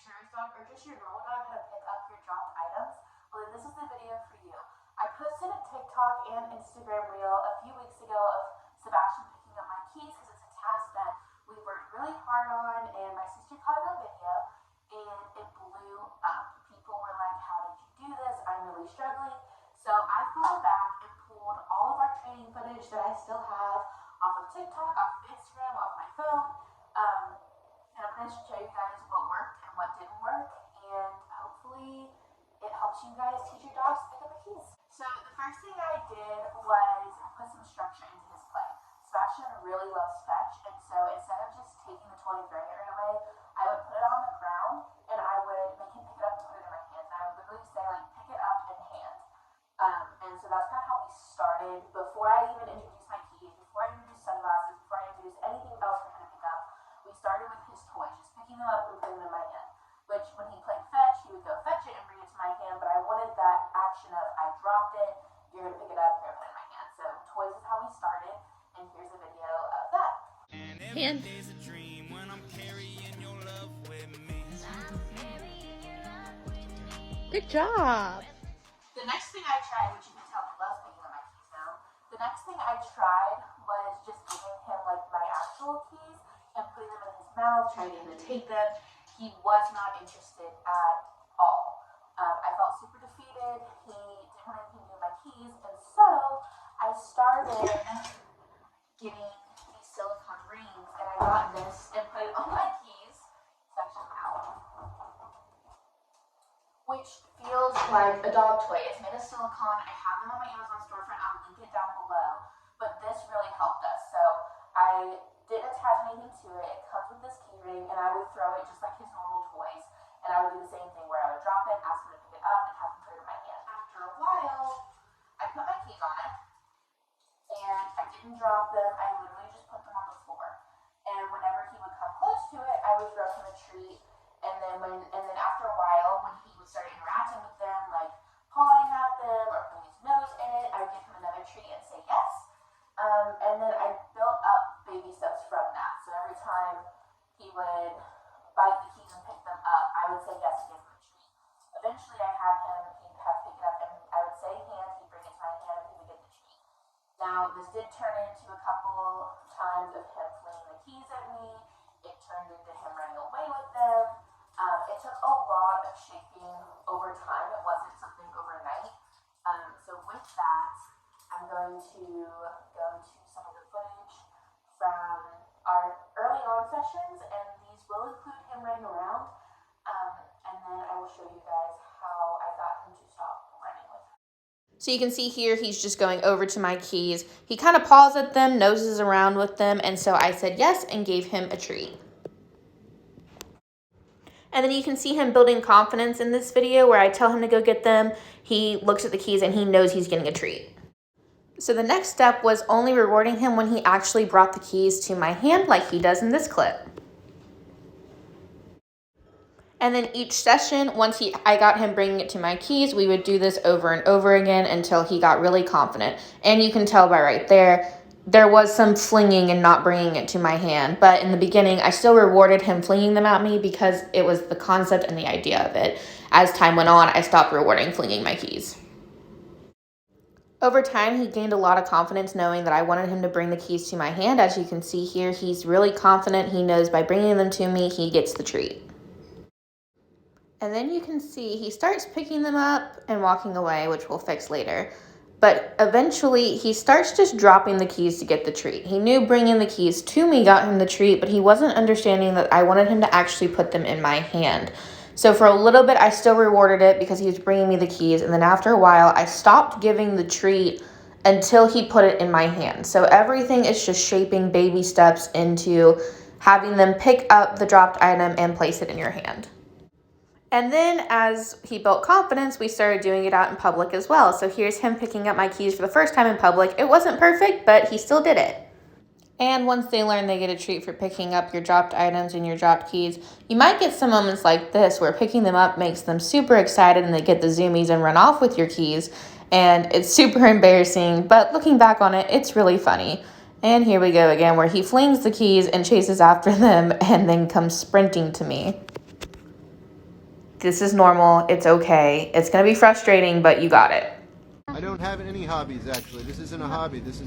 service dog or just your normal dog how to pick up your dropped items, well then this is the video for you. I posted a TikTok and Instagram reel a few weeks ago of Sebastian picking up my keys because it's a task that we worked really hard on, and my sister caught it on video and it blew up. People were like, how did you do this? I'm really struggling. So I gone back and pulled all of our training footage that I still have off of TikTok, off of Instagram, off my phone. And I'm going to show you guys what worked and what didn't work, and hopefully it helps you guys teach your dogs to pick up the keys. So the first thing I did was put some structure into his play. Sebastian really loves fetch, and so instead of just taking the toy and throwing it right away, I would put it on the ground and I would make him pick it up and put it in my hands. And I would literally say, like, pick it up and hand. And so that's kind of how we started. Before I even introduced my keys, before I introduced sunglasses, before I introduced anything else for him to pick up, we started with his toys, just picking them up and putting them in my hand. Which, when he played fetch, he would go fetch it and bring it to my hand, but I wanted that action of, I dropped it, you're going to pick it up, you're going to put it in my hand. So toys is how we started, and here's a video of that. Hand. Good job. The next thing I tried, which you can tell he loves picking up my keys now, the next thing I tried was just giving him like my actual keys and putting them in his mouth, trying to imitate them. He was not interested at all. I felt super defeated. He didn't want anything to do with my keys, and so I started getting these silicone rings, and I got this and put it on my keys section out, which feels like a dog toy. It's made of silicone. I have them on my Amazon storefront. I'll link it down below. But this really helped us. So I didn't attach anything to it. It comes with this key ring, and I would throw it just like his normal toys. And I would do the same thing where I would drop it, ask him to pick it up, and have him put it in my hand. After a while, I put my keys on it, and I didn't drop them. I literally just put them on the floor. And whenever he would come close to it, I would throw him a treat. And then after a while, when he would start interacting with them, like pawing at them or putting his nose in it, I would give him another treat and say yes. And then I built up baby steps from that. So every time he would bite the keys and pick them up, I would say yes and give him a treat. Eventually I had him, he'd have pick it up, and I would say hand, he'd bring it to my hand, he would get the treat. Now this did turn into a couple times of him flinging the keys at me. It turned into him running away with them. It took a lot of shaping over time. It wasn't something overnight. So with that, I'm going to go to some of the footage from our early on sessions, and these will include him running around. And then I will show you guys how I got him to stop running with him. So you can see here, he's just going over to my keys. He kind of paws at them, noses around with them, and so I said yes and gave him a treat. And then you can see him building confidence in this video where I tell him to go get them. He looks at the keys and he knows he's getting a treat. So the next step was only rewarding him when he actually brought the keys to my hand like he does in this clip. And then each session, once I got him bringing it to my keys, we would do this over and over again until he got really confident. And you can tell by right there was some flinging and not bringing it to my hand. But in the beginning, I still rewarded him flinging them at me because it was the concept and the idea of it. As time went on, I stopped rewarding flinging my keys. Over time, he gained a lot of confidence knowing that I wanted him to bring the keys to my hand. As you can see here, he's really confident. He knows by bringing them to me, he gets the treat. And then you can see he starts picking them up and walking away, which we'll fix later. But eventually, he starts just dropping the keys to get the treat. He knew bringing the keys to me got him the treat, but he wasn't understanding that I wanted him to actually put them in my hand. So for a little bit, I still rewarded it because he was bringing me the keys. And then after a while, I stopped giving the treat until he put it in my hand. So everything is just shaping baby steps into having them pick up the dropped item and place it in your hand. And then as he built confidence, we started doing it out in public as well. So here's him picking up my keys for the first time in public. It wasn't perfect, but he still did it. And once they learn they get a treat for picking up your dropped items and your dropped keys, you might get some moments like this where picking them up makes them super excited and they get the zoomies and run off with your keys. And it's super embarrassing, but looking back on it, it's really funny. And here we go again, where he flings the keys and chases after them and then comes sprinting to me. This is normal. It's okay. It's going to be frustrating, but you got it. I don't have any hobbies, actually. This isn't a hobby. This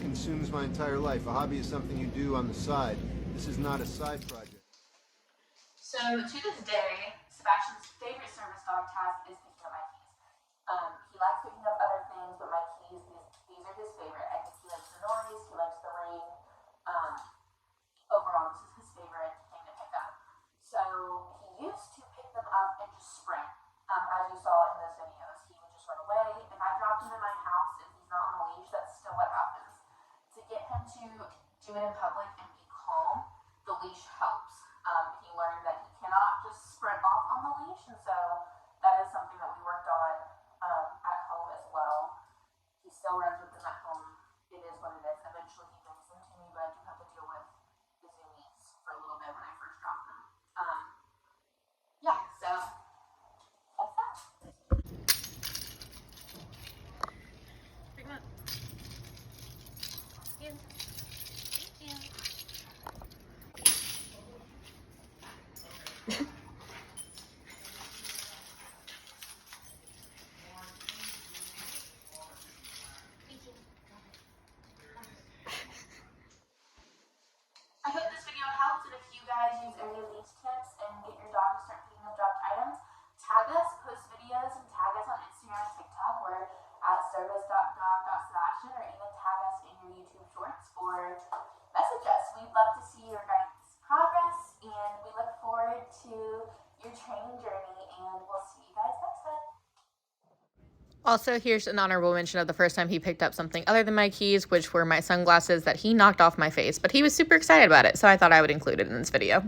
consumes my entire life. A hobby is something you do on the side. This is not a side project. So to this day, Sebastian's favorite service dog task is picking up my keys. He likes picking up other things, but my keys, these are his favorite. I think he likes the noise, he likes the ring. Overall, this is his favorite thing to pick up. So he used to pick them up and just sprint. As you saw in those videos, he would just run away. If I dropped him in my house and he's not on a leash, that's still what happens. To get him to do it in public and be calm, the leash helps. He learned that he cannot just sprint off on the leash, and so that is something that we worked on at home as well. He still runs with them at home. It is what it is. Eventually he brings them to me, but I do have to deal with the zoomies for a little bit when I first drop them. Yeah, so that's that. Bring him up. Here. Thank you. I hope this video helps, and if you guys use any of these tips and get your dog to start picking up dropped items, tag us, post videos, and tag us on Instagram and TikTok. We're at service.dog.sebastian, or even tag us in your YouTube shorts or message us. We'd love to see your guys' progress, and we look forward to your training journey, and we'll see you guys next time. Also, here's an honorable mention of the first time he picked up something other than my keys, which were my sunglasses that he knocked off my face. But he was super excited about it, so I thought I would include it in this video.